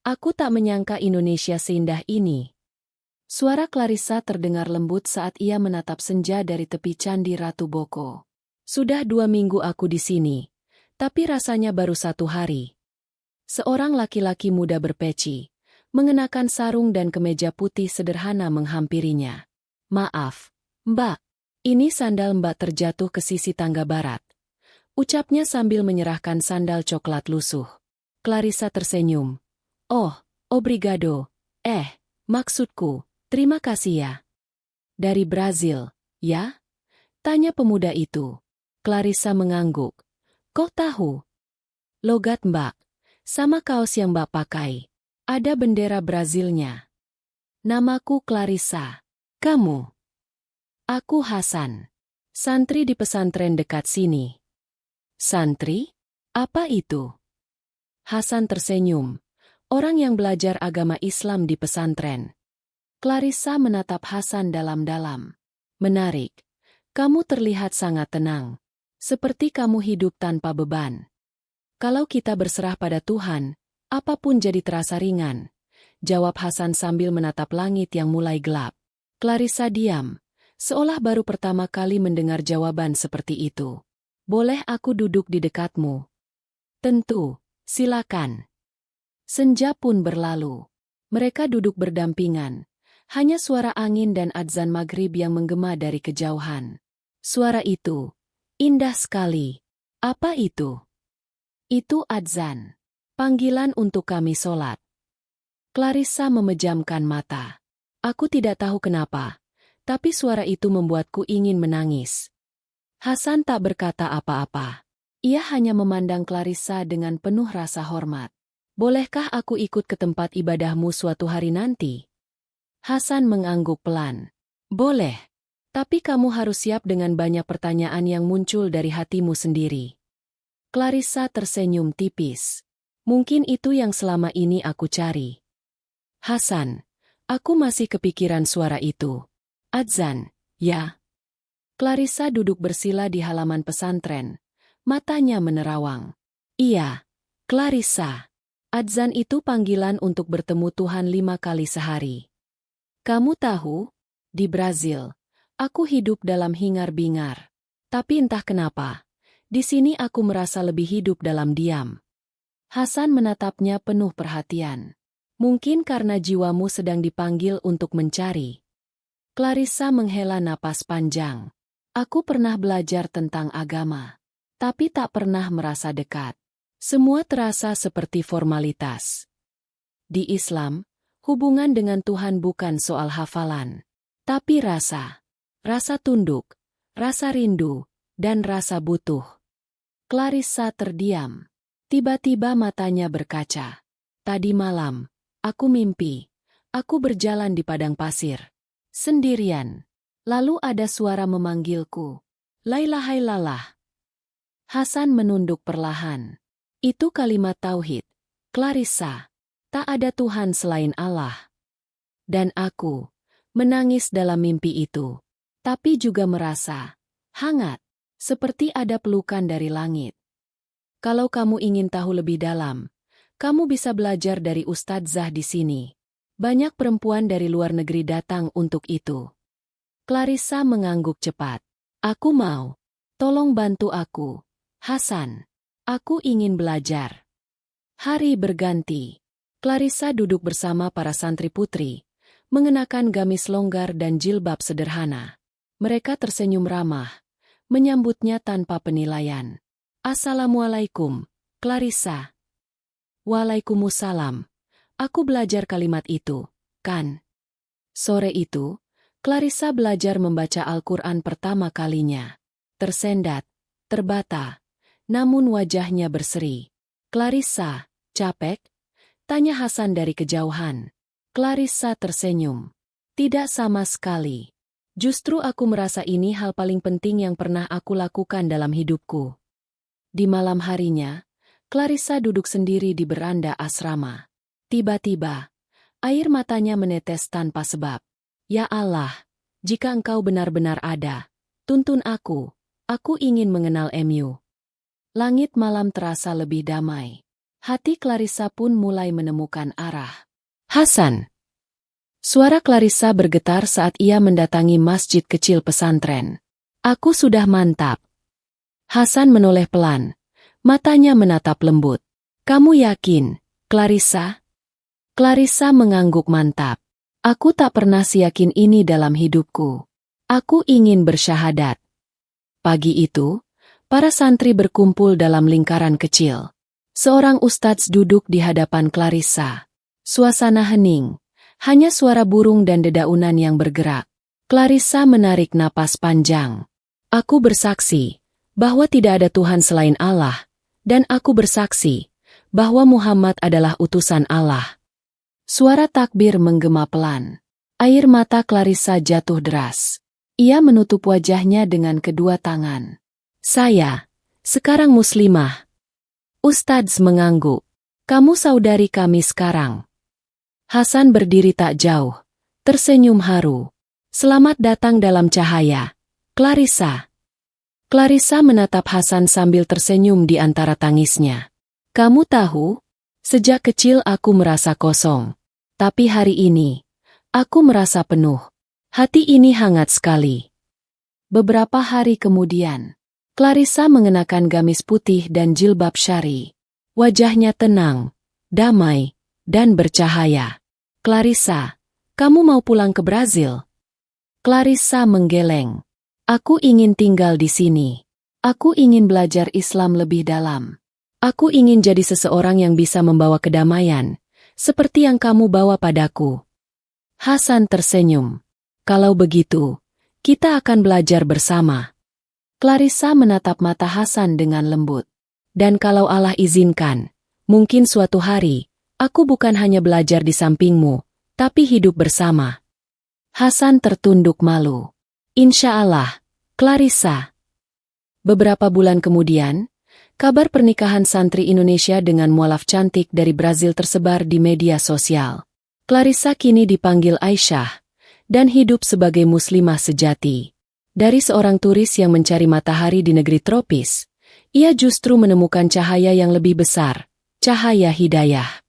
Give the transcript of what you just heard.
Aku tak menyangka Indonesia seindah ini. Suara Clarissa terdengar lembut saat ia menatap senja dari tepi Candi Ratu Boko. Sudah 2 minggu aku di sini, tapi rasanya baru 1 hari. Seorang laki-laki muda berpeci, mengenakan sarung dan kemeja putih sederhana menghampirinya. Maaf, Mbak. Ini sandal Mbak terjatuh ke sisi tangga barat. Ucapnya sambil menyerahkan sandal coklat lusuh. Clarissa tersenyum. Oh, obrigado. Maksudku, terima kasih ya. Dari Brazil, ya? Tanya pemuda itu. Clarissa mengangguk. Kok tahu? Logat Mbak. Sama kaos yang Mbak pakai. Ada bendera Brazilnya. Namaku Clarissa. Kamu? Aku Hasan. Santri di pesantren dekat sini. Santri? Apa itu? Hasan tersenyum. Orang yang belajar agama Islam di pesantren. Clarissa menatap Hasan dalam-dalam. Menarik. Kamu terlihat sangat tenang. Seperti kamu hidup tanpa beban. Kalau kita berserah pada Tuhan, apapun jadi terasa ringan. Jawab Hasan sambil menatap langit yang mulai gelap. Clarissa diam, seolah baru pertama kali mendengar jawaban seperti itu. Boleh aku duduk di dekatmu? Tentu, silakan. Senja pun berlalu. Mereka duduk berdampingan. Hanya suara angin dan adzan maghrib yang menggema dari kejauhan. Suara itu indah sekali. Apa itu? Itu adzan. Panggilan untuk kami sholat. Clarissa memejamkan mata. Aku tidak tahu kenapa, tapi suara itu membuatku ingin menangis. Hasan tak berkata apa-apa. Ia hanya memandang Clarissa dengan penuh rasa hormat. Bolehkah aku ikut ke tempat ibadahmu suatu hari nanti? Hasan mengangguk pelan. Boleh. Tapi kamu harus siap dengan banyak pertanyaan yang muncul dari hatimu sendiri. Clarissa tersenyum tipis. Mungkin itu yang selama ini aku cari. Hasan, aku masih kepikiran suara itu. Adzan, ya. Clarissa duduk bersila di halaman pesantren. Matanya menerawang. Iya, Clarissa. Adzan itu panggilan untuk bertemu Tuhan 5 kali sehari. Kamu tahu, di Brazil, aku hidup dalam hingar-bingar. Tapi entah kenapa, di sini aku merasa lebih hidup dalam diam. Hasan menatapnya penuh perhatian. Mungkin karena jiwamu sedang dipanggil untuk mencari. Clarissa menghela napas panjang. Aku pernah belajar tentang agama, tapi tak pernah merasa dekat. Semua terasa seperti formalitas. Di Islam, hubungan dengan Tuhan bukan soal hafalan, tapi rasa. Rasa tunduk, rasa rindu, dan rasa butuh. Clarissa terdiam. Tiba-tiba matanya berkaca. Tadi malam, aku mimpi. Aku berjalan di padang pasir. Sendirian. Lalu ada suara memanggilku. Lailahailallah. Hasan menunduk perlahan. Itu kalimat tauhid. Clarissa. Tak ada Tuhan selain Allah. Dan aku menangis dalam mimpi itu. Tapi juga merasa hangat. Seperti ada pelukan dari langit. Kalau kamu ingin tahu lebih dalam, kamu bisa belajar dari ustadzah di sini. Banyak perempuan dari luar negeri datang untuk itu. Clarissa mengangguk cepat. Aku mau. Tolong bantu aku. Hasan. Aku ingin belajar. Hari berganti. Clarissa duduk bersama para santri putri, mengenakan gamis longgar dan jilbab sederhana. Mereka tersenyum ramah, menyambutnya tanpa penilaian. Assalamualaikum, Clarissa. Waalaikumsalam. Aku belajar kalimat itu, kan? Sore itu, Clarissa belajar membaca Al-Quran pertama kalinya. Tersendat, terbata, namun wajahnya berseri. Clarissa, capek? Tanya Hasan dari kejauhan. Clarissa tersenyum. Tidak sama sekali. Justru aku merasa ini hal paling penting yang pernah aku lakukan dalam hidupku. Di malam harinya, Clarissa duduk sendiri di beranda asrama. Tiba-tiba, air matanya menetes tanpa sebab. Ya Allah, jika Engkau benar-benar ada, tuntun aku ingin mengenal MU. Langit malam terasa lebih damai. Hati Clarissa pun mulai menemukan arah. Hasan. Suara Clarissa bergetar saat ia mendatangi masjid kecil pesantren. Aku sudah mantap. Hasan menoleh pelan. Matanya menatap lembut. Kamu yakin, Clarissa? Clarissa mengangguk mantap. Aku tak pernah seyakin ini dalam hidupku. Aku ingin bersyahadat. Pagi itu, para santri berkumpul dalam lingkaran kecil. Seorang ustadz duduk di hadapan Clarissa. Suasana hening, hanya suara burung dan dedaunan yang bergerak. Clarissa menarik napas panjang. Aku bersaksi bahwa tidak ada Tuhan selain Allah, dan aku bersaksi bahwa Muhammad adalah utusan Allah. Suara takbir menggema pelan. Air mata Clarissa jatuh deras. Ia menutup wajahnya dengan kedua tangan. Saya, sekarang muslimah. Ustadz mengangguk. Kamu saudari kami sekarang. Hasan berdiri tak jauh, tersenyum haru. Selamat datang dalam cahaya, Clarissa. Clarissa menatap Hasan sambil tersenyum di antara tangisnya. Kamu tahu, sejak kecil aku merasa kosong. Tapi hari ini, aku merasa penuh. Hati ini hangat sekali. Beberapa hari kemudian, Clarissa mengenakan gamis putih dan jilbab syari. Wajahnya tenang, damai, dan bercahaya. Clarissa, kamu mau pulang ke Brazil? Clarissa menggeleng. Aku ingin tinggal di sini. Aku ingin belajar Islam lebih dalam. Aku ingin jadi seseorang yang bisa membawa kedamaian, seperti yang kamu bawa padaku. Hasan tersenyum. Kalau begitu, kita akan belajar bersama. Clarissa menatap mata Hasan dengan lembut. Dan kalau Allah izinkan, mungkin suatu hari, aku bukan hanya belajar di sampingmu, tapi hidup bersama. Hasan tertunduk malu. Insya Allah, Clarissa. Beberapa bulan kemudian, kabar pernikahan santri Indonesia dengan mualaf cantik dari Brazil tersebar di media sosial. Clarissa kini dipanggil Aisyah, dan hidup sebagai muslimah sejati. Dari seorang turis yang mencari matahari di negeri tropis, ia justru menemukan cahaya yang lebih besar, cahaya hidayah.